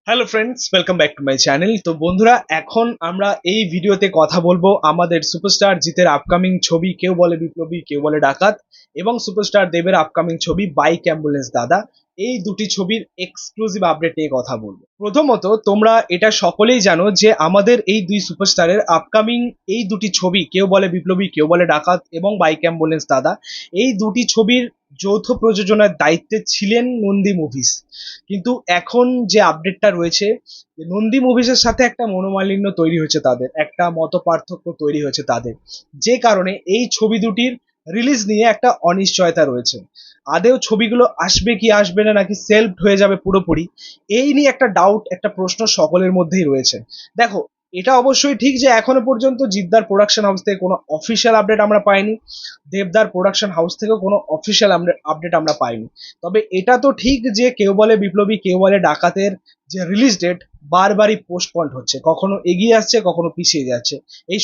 Hello friends, welcome back to my channel. তো বন্ধুরা, এখন আমরা এই ভিডিওতে কথা বলবো আমাদের সুপারস্টার জিতের আপকামিং ছবি কেউ বলে বিপ্লবী কেউ বলে ডাকাত এবং সুপারস্টার দেবের আপকামিং ছবি বাইক অ্যাম্বুলেন্স দাদা। এই দুটি ছবির এক্সক্লুসিভ আপডেট নিয়ে কথা বলবো। প্রথমত, তোমরা এটা সকলেই জানো যে আমাদের এই দুই সুপারস্টারের আপকামিং এই দুটি ছবি কেউ বলে বিপ্লবী কেউ বলে ডাকাত এবং বাইক অ্যাম্বুলেন্স দাদা, এই দুটি ছবির যৌথ প্রযোজনার দায়িত্বে ছিলেন নন্দী মুভিজ। কিন্তু এখন যে আপডেটটা রয়েছে, নন্দী মুভিজের সাথে একটা মনোমালিন্য তৈরি হয়েছে, তাদের একটা মত পার্থক্য তৈরি হয়েছে তাদের, যে কারণে এই ছবি দুটির রিলিজ নিয়ে একটা অনিশ্চয়তা রয়েছে। আদেও ছবিগুলো আসবে কি আসবে না, নাকি সেলফ হয়ে যাবে পুরোপুরি, এই নিয়ে একটা ডাউট, একটা প্রশ্ন সকলের মধ্যেই রয়েছে। দেখো, এটা অবশ্যই ঠিক যে এখনো পর্যন্ত জিদ্দার প্রোডাকশন হাউস থেকে কোনো অফিসিয়াল আপডেট আমরা পাইনি, দেবদার প্রোডাকশন হাউস থেকেও কোনো অফিসিয়াল আপডেট আমরা পাইনি। তবে এটা তো ঠিক যে কেউ বলে বিপ্লবী কেউ বলে ডাকাতের যে রিলিজ ডেট বারবারই পোস্টপন্ড হচ্ছে, কখনো এগিয়ে আসছে কখনো পিছিয়ে যাচ্ছে। এই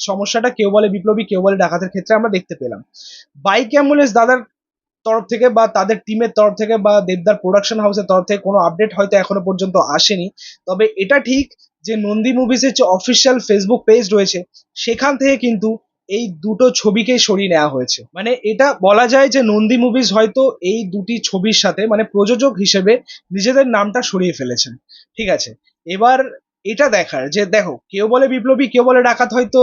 সমস্যাটা কেউ বলে বিপ্লবী কেউ বলে ডাকাতের ক্ষেত্রে আমরা দেখতে পেলাম। বাইক অ্যাম্বুলেন্স দাদার তরফ থেকে বা তাদের টিমের তরফ থেকে বা দেবদার প্রোডাকশন হাউসের তরফ থেকে কোনো আপডেট হয়তো এখনো পর্যন্ত আসেনি। তবে এটা ঠিক যে নন্দী মুভিজের যে অফিসিয়াল ফেসবুক পেজ রয়েছে, সেখান থেকে কিন্তু এই দুটো ছবিকেই সরিয়ে নেওয়া হয়েছে। মানে এটা বলা যায় যে নন্দী মুভিজ হয়তো এই দুটি ছবির সাথে মানে প্রযোজক হিসেবে নিজেদের নামটা সরিয়ে ফেলেছেন। ঠিক আছে, এবার এটা দেখার যে দেখো, কেউ বলে বিপ্লবী কেউ বলে ডাকাত হয়তো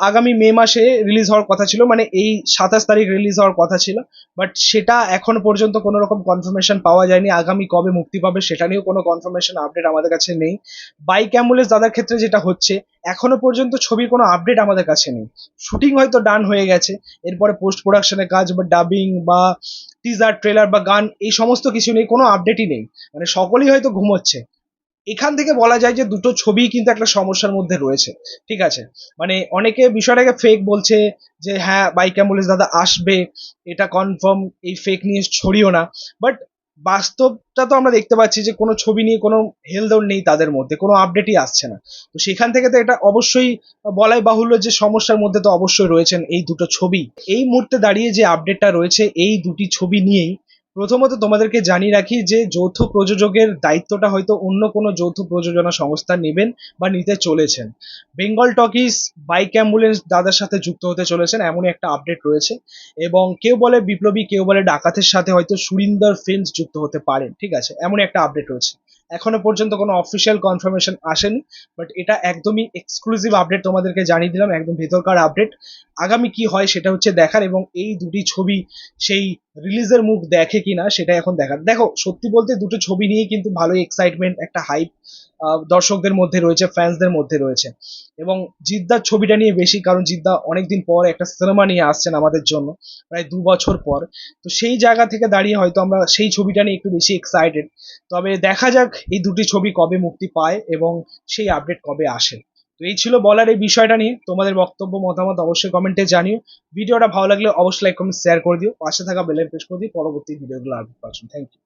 আগামী মে মাসে রিলিজ হওয়ার কথা ছিল, মানে এই 27 তারিখ রিলিজ হওয়ার কথা ছিল। বাট সেটা এখন পর্যন্ত কোনো রকম কনফার্মেশন পাওয়া যায়নি। আগামী কবে মুক্তি পাবে সেটা নিয়েও কোনো কনফার্মেশন আপডেট আমাদের কাছে নেই। বাইক অ্যাম্বুলেন্স দাদার ক্ষেত্রে যেটা হচ্ছে, এখনো পর্যন্ত ছবির কোনো আপডেট আমাদের কাছে নেই। শুটিং হয়তো ডান হয়ে গেছে, এরপরে পোস্ট প্রোডাকশনের কাজ বা ডাবিং বা টিজার ট্রেলার বা গান এই সমস্ত কিছু নেই, কোনো আপডেটই নেই। মানে সকলেই হয়তো ঘুমোচ্ছে। এখান থেকে বলা যায় যে দুটো ছবি কিন্তু একটা সমস্যার মধ্যে রয়েছে। ঠিক আছে, মানে অনেকে বিষয়টাকে ফেক বলছে যে হ্যাঁ বাইক অ্যাম্বুলেন্স দাদা আসবে, এটা কনফার্ম, এই ফেক নিউজ ছড়িও না। বাট বাস্তবটা তো আমরা দেখতে পাচ্ছি যে কোনো ছবি নিয়ে কোনো হেলদোল নেই, তাদের মধ্যে কোনো আপডেটই আসছে না। তো সেখান থেকে তো এটা অবশ্যই বলাই বাহুল্য যে সমস্যার মধ্যে তো অবশ্যই রয়েছেন এই দুটো ছবি। এই মুহূর্তে দাঁড়িয়ে যে আপডেটটা রয়েছে এই দুটি ছবি নিয়েই। প্রথমত তোমাদেরকে জানিয়ে রাখি যে যৌথ প্রযোজকের দায়িত্বটা হয়তো অন্য কোনো যৌথ প্রযোজনা সংস্থা নেবেন বা নিতে চলেছেন। বেঙ্গল টকিজ বাইক অ্যাম্বুলেন্স দাদার সাথে যুক্ত হতে চলেছেন এমনই একটা আপডেট রয়েছে। এবং কেউ বলে বিপ্লবী কেউ বলে ডাকাতের সাথে হয়তো সুরিন্দর ফিল্মস যুক্ত হতে পারেন। ঠিক আছে, এমনই একটা আপডেট রয়েছে। এখনো পর্যন্ত কোনো অফিসিয়াল কনফার্মেশন আসেনি, বাট এটা একদমই এক্সক্লুসিভ আপডেট, তোমাদেরকে জানিয়ে দিলাম, একদম ভেতরকার আপডেট। আগামী কি হয় সেটা হচ্ছে দেখার, এবং এই দুটি ছবি সেই রিলিজের মুখ দেখে কিনা সেটা এখন দেখার। দেখো, সত্যি বলতে দুটো ছবি নিয়ে কিন্তু ভালোই এক্সাইটমেন্ট, একটা হাইপ দর্শকদের মধ্যে রয়েছে, ফ্যান্সদের মধ্যে রয়েছে। এবং জিদ্দার ছবিটা নিয়ে বেশি, কারণ জিদ্দা অনেকদিন পর একটা সিনেমা নিয়ে আসছেন আমাদের জন্য, প্রায় 2 বছর পর। তো সেই জায়গা থেকে দাঁড়িয়ে হয়তো আমরা সেই ছবিটা নিয়ে একটু বেশি এক্সাইটেড। তবে দেখা যাক এই দুটি ছবি কবে মুক্তি পায় এবং সেই আপডেট কবে আসে। তো এই ছিল বলার এই বিষয়টা নিয়ে। তোমাদের বক্তব্য মতামত অবশ্যই কমেন্টে জানিও। ভিডিওটা ভালো লাগলে অবশ্যই লাইক কমেন্ট শেয়ার করে দিও, পাশে থাকা বেল আইকন প্রেস করে দিও পরবর্তী ভিডিওগুলো আপডেট পাচ্ছেন। Thank you.